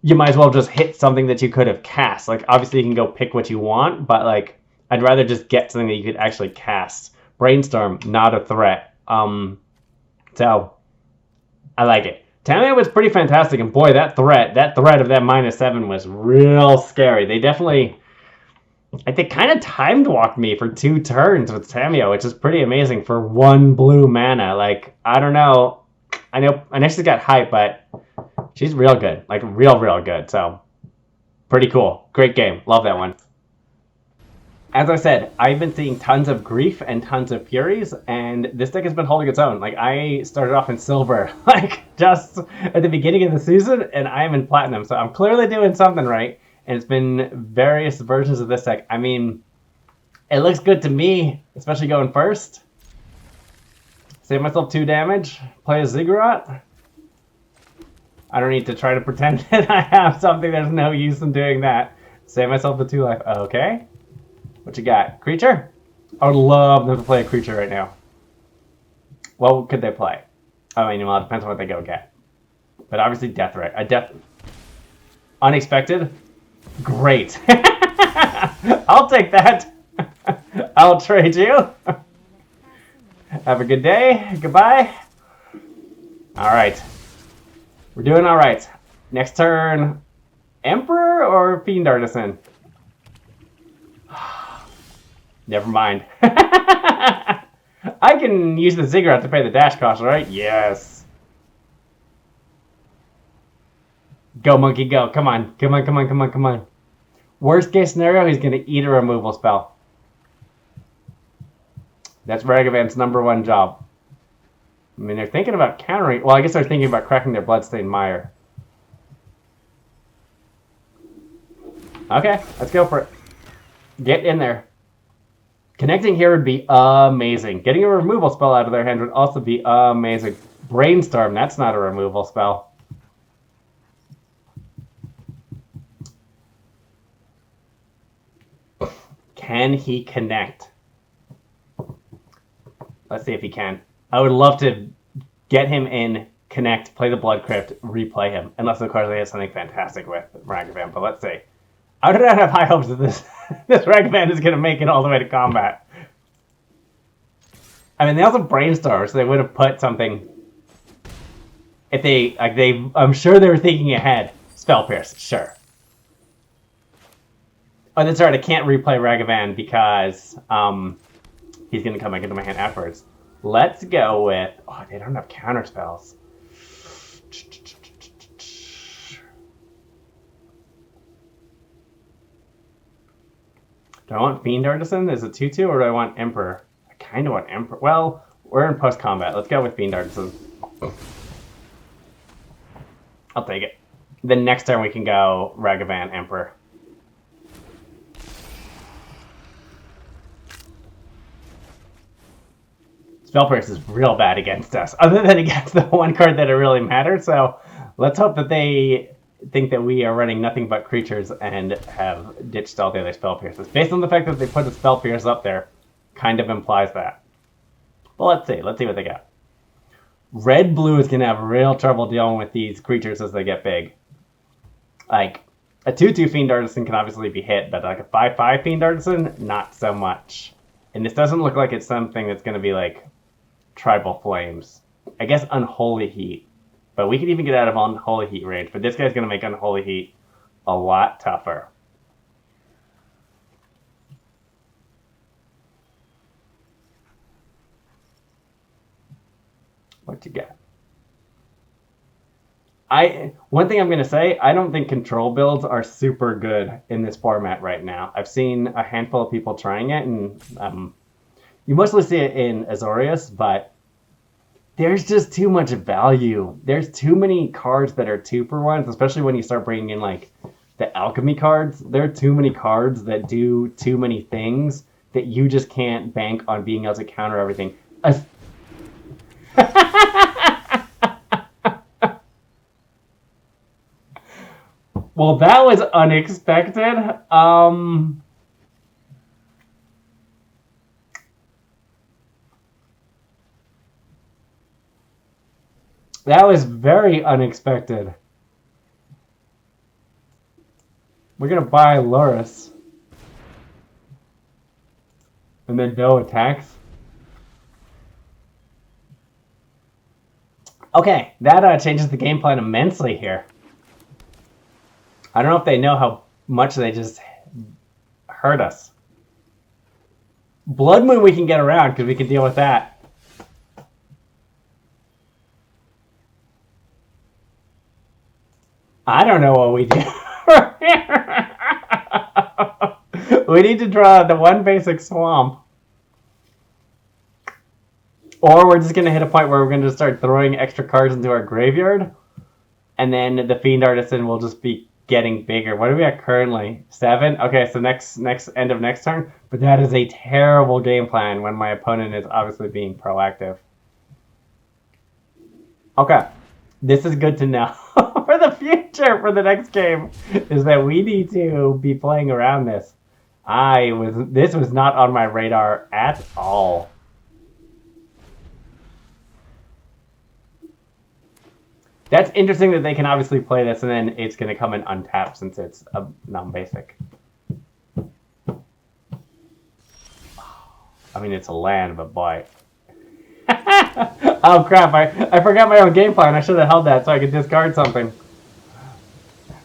you might as well just hit something that you could have cast. Like, obviously you can go pick what you want, but like, I'd rather just get something that you could actually cast. Brainstorm, not a threat. So I like it. Tameo was pretty fantastic, and boy, that threat of that -7 was real scary. They definitely, like, they kind of timed walked me for 2 turns with Tameo, which is pretty amazing for 1 blue mana. Like, I don't know. I know she's got hype, but she's real good. Like, real good. So, pretty cool. Great game. Love that one. As I said, I've been seeing tons of Grief and tons of Furies, and this deck has been holding its own. Like, I started off in Silver, like, just at the beginning of the season, and I am in Platinum, so I'm clearly doing something right, and it's been various versions of this deck. I mean, it looks good to me, especially going first. Save myself 2 damage, play a Ziggurat. I don't need to try to pretend that I have something. There's no use in doing that. Save myself the 2 life. Okay. What you got? Creature? I would love them to play a creature right now. What could they play? I mean, well, it depends on what they go get. But obviously Death Ray. A Death... Unexpected? Great. I'll take that. I'll trade you. Have a good day. Goodbye. Alright. We're doing alright. Next turn, Emperor or Fiend Artisan? Never mind. I can use the Ziggurat to pay the dash cost, right? Yes. Go, monkey, go. Come on. Come on, come on, come on, come on. Worst case scenario, he's going to eat a removal spell. That's Ragavan's #1 job. I mean, they're thinking about countering... Well, I guess they're thinking about cracking their Bloodstained Mire. Okay, let's go for it. Get in there. Connecting here would be amazing. Getting a removal spell out of their hand would also be amazing. Brainstorm, that's not a removal spell. Can he connect? Let's see if he can. I would love to get him in, connect, play the Blood Crypt, replay him. Unless, of course, they have something fantastic with Ragavan. But let's see. I do not have high hopes that this Ragavan is going to make it all the way to combat. I mean, they also brainstormed, so they would have put something... If they... I'm sure they were thinking ahead. Spell Pierce, sure. Oh, that's right, I can't replay Ragavan because he's going to come back into my hand afterwards. Let's go with... Oh, they don't have counter spells. Do I want Fiend Artisan as a 2/2, or do I want Emperor? I kind of want Emperor. Well, we're in post-combat. Let's go with Fiend Artisan. I'll take it. Then next turn we can go Ragavan, Emperor. Spell Pierce is real bad against us, other than against the one card that it really matters. So let's hope that they think that we are running nothing but creatures and have ditched all the other Spell Pierces. Based on the fact that they put the Spell Pierce up there, kind of implies that. Well, let's see. Let's see what they got. Red-blue is going to have real trouble dealing with these creatures as they get big. Like, a 2/2 Fiend Artisan can obviously be hit, but like a 5/5 Fiend Artisan, not so much. And this doesn't look like it's something that's going to be like Tribal Flames. I guess Unholy Heat. But we can even get out of Unholy Heat range. But this guy's going to make Unholy Heat a lot tougher. What you got? One thing I'm going to say, I don't think control builds are super good in this format right now. I've seen a handful of people trying it, and you mostly see it in Azorius, but there's just too much value. There's too many cards that are 2-for-1s, especially when you start bringing in like the alchemy cards. There are too many cards that do too many things that you just can't bank on being able to counter everything. Well, that was unexpected. That was very unexpected. We're gonna buy Lurrus. And then no attacks. Okay, that changes the game plan immensely here. I don't know if they know how much they just hurt us. Blood Moon we can get around because we can deal with that. I don't know what we do. We need to draw the one basic swamp. Or we're just going to hit a point where we're going to start throwing extra cards into our graveyard. And then the Fiend Artisan will just be getting bigger. What are we at currently? 7? Okay, so next end of next turn. But that is a terrible game plan when my opponent is obviously being proactive. Okay, this is good to know for the future, for the next game, is that we need to be playing around this. This was not on my radar at all. That's interesting that they can obviously play this and then it's going to come in untapped since it's a non-basic. I mean, it's a land, but boy. Oh crap, I forgot my own game plan. I should have held that so I could discard something.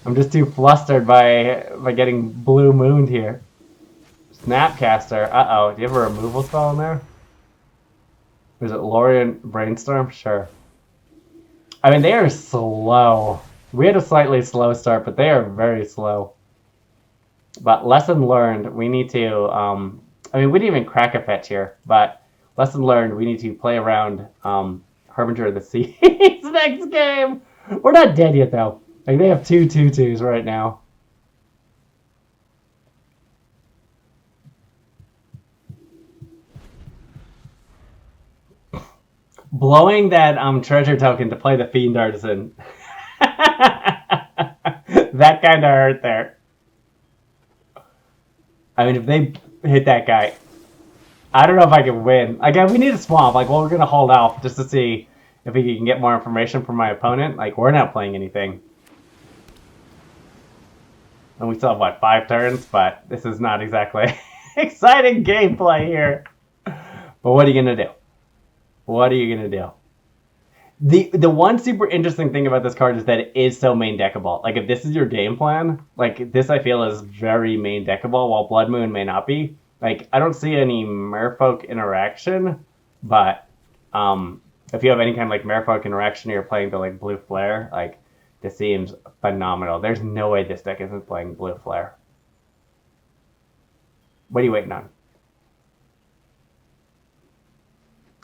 I'm just too flustered by getting blue mooned here. Snapcaster. Uh-oh. Do you have a removal spell in there? Is it Lorien Brainstorm? Sure. I mean, they are slow. We had a slightly slow start, but they are very slow. But lesson learned, we need to... I mean, we didn't even crack a fetch here, but lesson learned, we need to play around Harbinger of the Seas next game. We're not dead yet, though. Like, they have 2 2/2s right now. Blowing that treasure token to play the Fiend Artisan. That kind of hurt there. I mean, if they hit that guy, I don't know if I can win. Again, we need a swamp. Like, well, we're going to hold off just to see if we can get more information from my opponent. Like, we're not playing anything. And we still have, what, 5 turns? But this is not exactly exciting gameplay here. But what are you going to do? What are you going to do? The one super interesting thing about this card is that it is so main deckable. Like, if this is your game plan, like, this I feel is very main deckable, while Blood Moon may not be. Like, I don't see any Merfolk interaction, but if you have any kind of, like, Merfolk interaction, you're playing the, like, Blue Flare, like, this seems phenomenal. There's no way this deck isn't playing Blue Flare. What are you waiting on?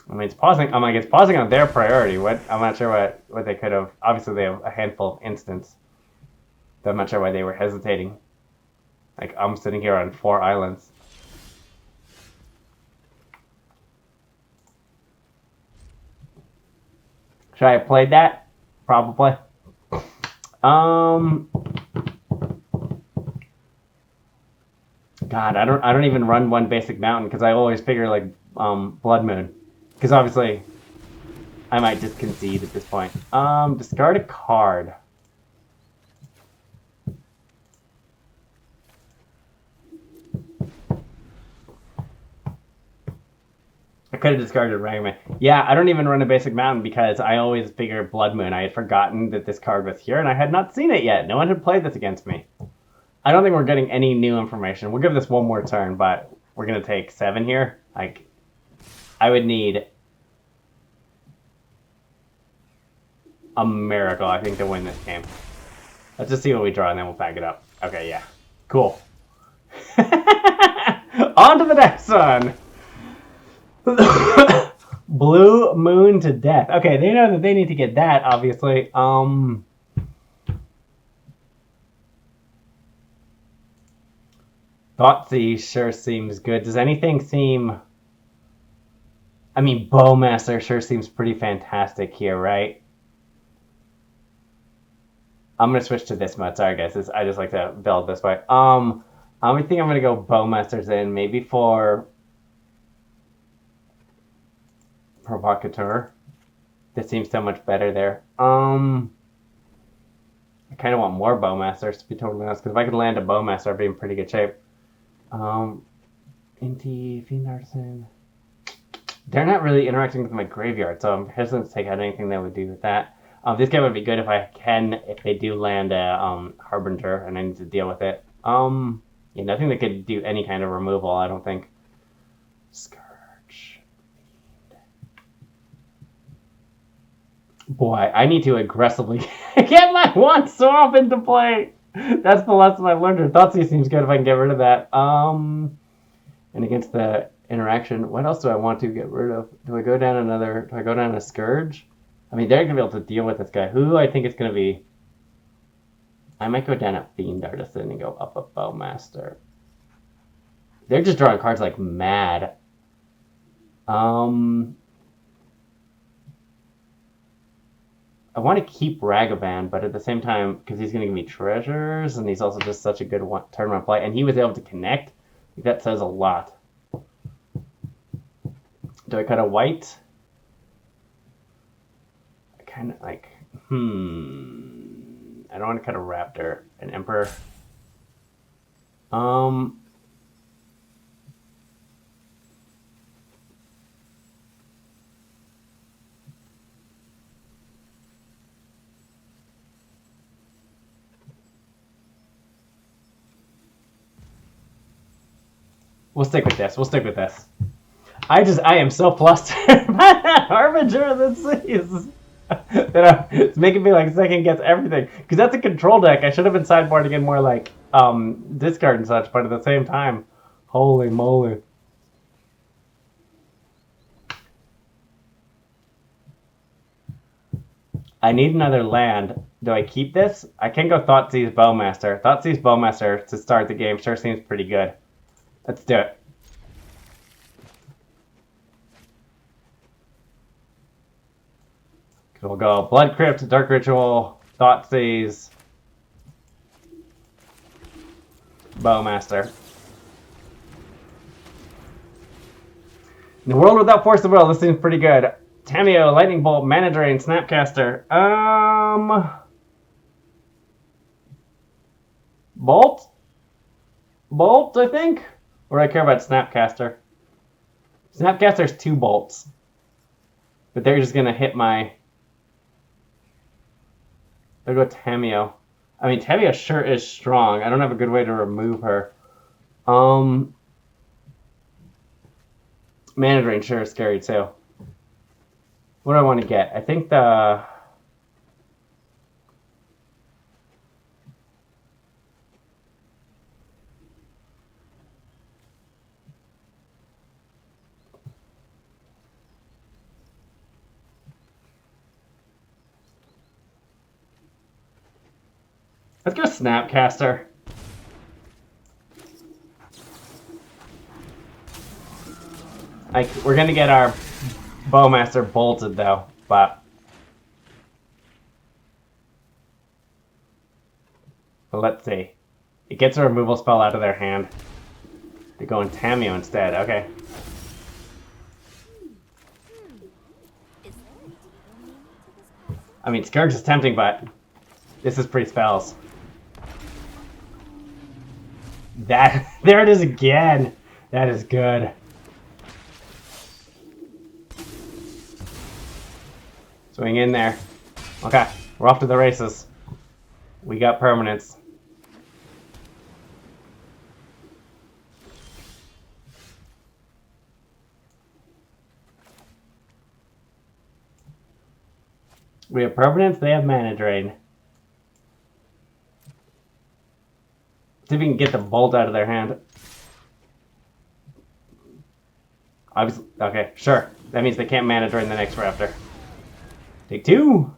I mean, it's pausing. I'm like, it's pausing on their priority. What? I'm not sure what they could have. Obviously, they have a handful of instants. But I'm not sure why they were hesitating. Like, I'm sitting here on 4 islands. Should I have played that? Probably. God, I don't even run one basic mountain because I always figure like Blood Moon. Because obviously, I might just concede at this point. Discard a card. I could have discarded Ragavan. Yeah, I don't even run a basic mountain because I always figure Blood Moon. I had forgotten that this card was here, and I had not seen it yet. No one had played this against me. I don't think we're getting any new information. We'll give this one more turn, but we're going to take 7 here. Like, I would need a miracle, I think, to win this game. Let's just see what we draw, and then we'll pack it up. Okay, yeah. Cool. On to the next one! Blue Moon to Death. Okay, they know that they need to get that, obviously. Thoughtseize sure seems good. Does anything seem... I mean, Bowmaster sure seems pretty fantastic here, right? I'm going to switch to this mode. Sorry, guys. I just like to build this way. I think I'm going to go Bowmasters in, maybe for Provocateur. This seems so much better there. I kind of want more Bowmasters, to be totally honest, because if I could land a Bowmaster, I'd be in pretty good shape. Inti, Fiend Artisan. They're not really interacting with my graveyard, so I'm hesitant to take out anything that would do with that. This guy would be good if they do land a Harbinger and I need to deal with it. Yeah, nothing that could do any kind of removal, I don't think. Scourge. Boy, I need to aggressively get my one swamp into play. That's the lesson I've learned. Thoughtseize seems good if I can get rid of that. And against the interaction, what else do I want to get rid of? Do I go down a Scourge? I mean, they're going to be able to deal with this guy. Who I think it's going to be? I might go down a Fiend Artisan and go up a Bowmaster. They're just drawing cards like mad. I want to keep Ragavan, but at the same time, because he's going to give me treasures, and he's also just such a good turn-one play, and he was able to connect. That says a lot. Do I cut a Wight? I kind of like, I don't want to cut a Raptor. An Emperor. We'll stick with this. I am so flustered by that Harbinger of the Seas. It's making me like second guess everything. Because that's a control deck. I should have been sideboarding in more like discard and such, but at the same time, holy moly. I need another land. Do I keep this? I can go Thoughtseize Bowmaster. Thoughtseize Bowmaster to start the game sure seems pretty good. Let's do it. We'll go Blood Crypt, Dark Ritual, Thoughtseize, Bowmaster. In the world without Force of Will, this seems pretty good. Tamiyo, Lightning Bolt, Mana Drain, Snapcaster. Bolt, I think? Or do I care about Snapcaster? Snapcaster's 2 bolts. But they're just gonna hit my... I'll go Tamiyo. I mean, Tamiyo sure is strong. I don't have a good way to remove her. Mana Drain sure is scary too. What do I want to get? I think the... Let's go Snapcaster. Like, we're gonna get our Bowmaster bolted though, but let's see. It gets a removal spell out of their hand. They're going Tamiyo instead. Okay. I mean, Scourge is tempting, but this is pre-spells. There it is again. That is good. Swing in there. Okay, we're off to the races. We got permanents. We have permanents, they have Mana Drain. See if we can get the bolt out of their hand. Obviously, okay, sure. That means they can't Mana Drain the next Raptor. Take 2!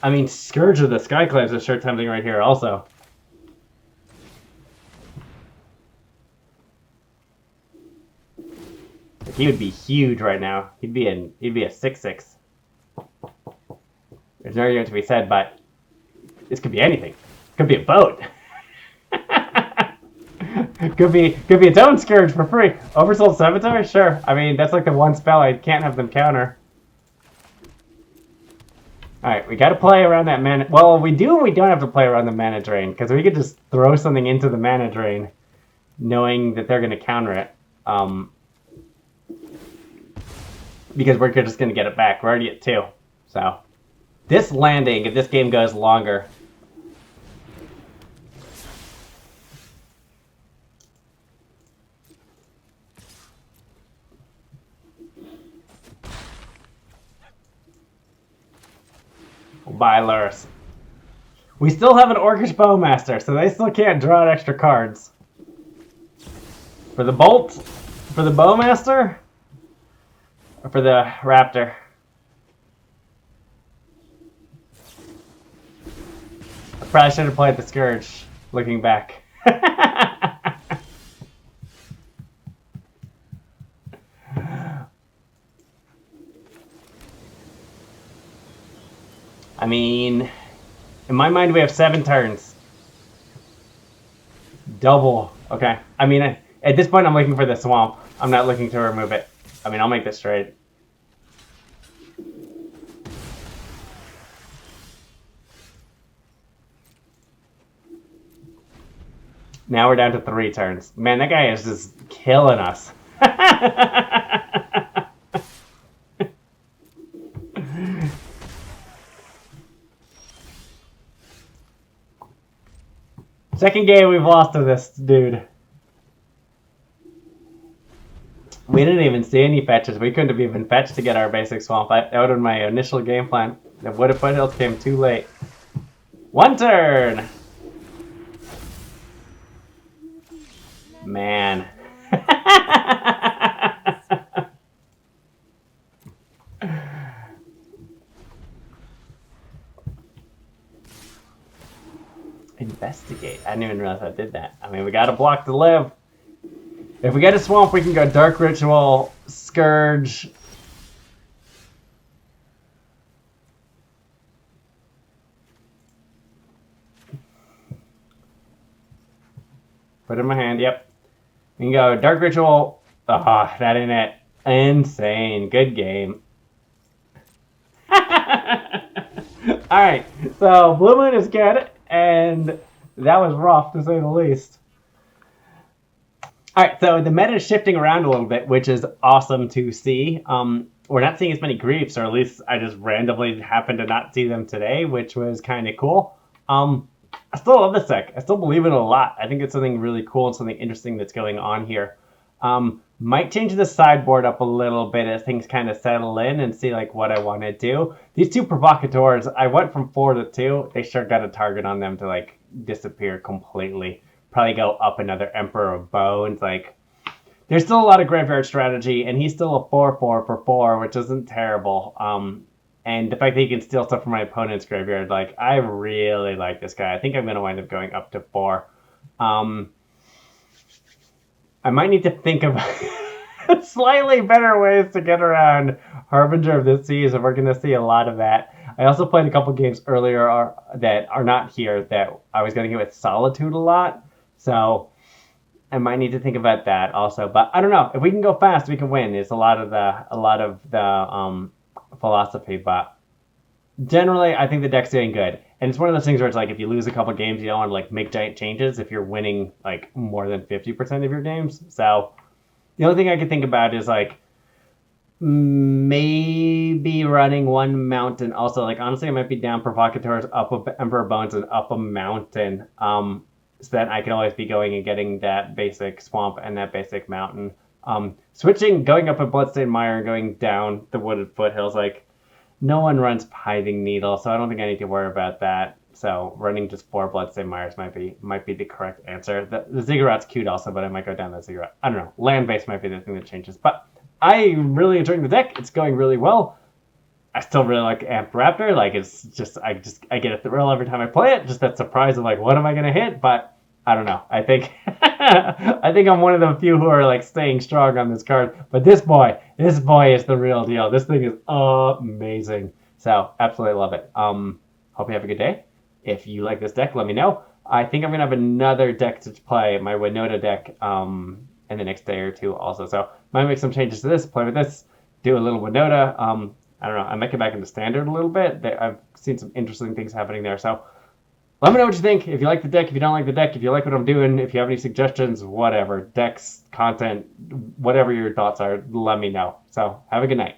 I mean, Scourge of the Skyclaves is sure tempting right here also. Like, he would be huge right now. He'd be a 6/6. There's no argument to be said, but this could be anything. It could be a boat. Could be its own Scourge for free. Oversold Cemetery? Sure. I mean, that's like the one spell I can't have them counter. Alright, we gotta play around that mana... Well, we do and we don't have to play around the mana drain, because we could just throw something into the mana drain, knowing that they're gonna counter it. Because we're just gonna get it back. We're already at 2. So, this landing, if this game goes longer... Bye, Lurrus. We still have an Orcish Bowmaster, so they still can't draw out extra cards. For the Bolt, for the Bowmaster, or for the Raptor? I probably should have played the Scourge, looking back. I mean, in my mind, we have 7 turns. Double. Okay. I mean, at this point, I'm looking for the swamp. I'm not looking to remove it. I mean, I'll make this straight. Now we're down to 3 turns. Man, that guy is just killing us. Second game we've lost to this dude. We didn't even see any fetches. We couldn't have even fetched to get our basic swamp. That would have been my initial game plan. The Wooded Foothills came too late. 1 turn! Man. Investigate. I didn't even realize I did that. I mean, we got a block to live. If we get a swamp, we can go Dark Ritual, Scourge. Put it in my hand, yep. We can go Dark Ritual. Ah, oh, that ain't it. Insane. Good game. Alright, so Blue Moon is good, and that was rough to say the least. Alright, so the meta is shifting around a little bit, which is awesome to see. We're not seeing as many griefs, or at least I just randomly happened to not see them today, which was kind of cool. I still love this deck. I still believe in it a lot. I think it's something really cool and something interesting that's going on here. Might change the sideboard up a little bit as things kind of settle in and see like what I want to do. These 2 Provocateurs, I went from 4 to 2. They sure got a target on them to like disappear completely. Probably go up another Emperor of Bones. Like, there's still a lot of graveyard strategy, and he's still a 4/4 for 4, which isn't terrible. And the fact that he can steal stuff from my opponent's graveyard, like, I really like this guy. I think I'm going to wind up going up to 4. I might need to think of slightly better ways to get around Harbinger of the Seas, and we're going to see a lot of that. I also played a couple games earlier that are not here that I was going to hit with Solitude a lot, so I might need to think about that also. But I don't know. If we can go fast, we can win. It's a lot of the philosophy, but generally, I think the deck's doing good. And it's one of those things where it's like, if you lose a couple games, you don't want to like make giant changes if you're winning like more than 50% of your games. So the only thing I could think about is like maybe running 1 mountain. Also, like honestly, I might be down Provocateurs, up a Emperor Bones, and up a mountain. So that I can always be going and getting that basic swamp and that basic mountain. Going up a Bloodstained Mire and going down the Wooded Foothills, like, no one runs Hiding Needle, so I don't think I need to worry about that. So running just 4 Bloodstained Mires might be the correct answer. The Ziggurat's cute also, but I might go down the Ziggurat. I don't know. Land-based might be the thing that changes. But I'm really enjoying the deck. It's going really well. I still really like Amped Raptor. Like, it's just I get a thrill every time I play it. Just that surprise of like, what am I gonna hit? But I don't know. I think I'm one of the few who are like staying strong on this card. But this boy is the real deal. This thing is amazing. So absolutely love it. Hope you have a good day. If you like this deck, let me know. I think I'm gonna have another deck to play, my Winota deck, in the next day or 2 also. So might make some changes to this. Play with this. Do a little Winota. I don't know. I might get back into Standard a little bit. I've seen some interesting things happening there. So let me know what you think. If you like the deck, if you don't like the deck, if you like what I'm doing, if you have any suggestions, whatever, decks, content, whatever your thoughts are, let me know. So have a good night.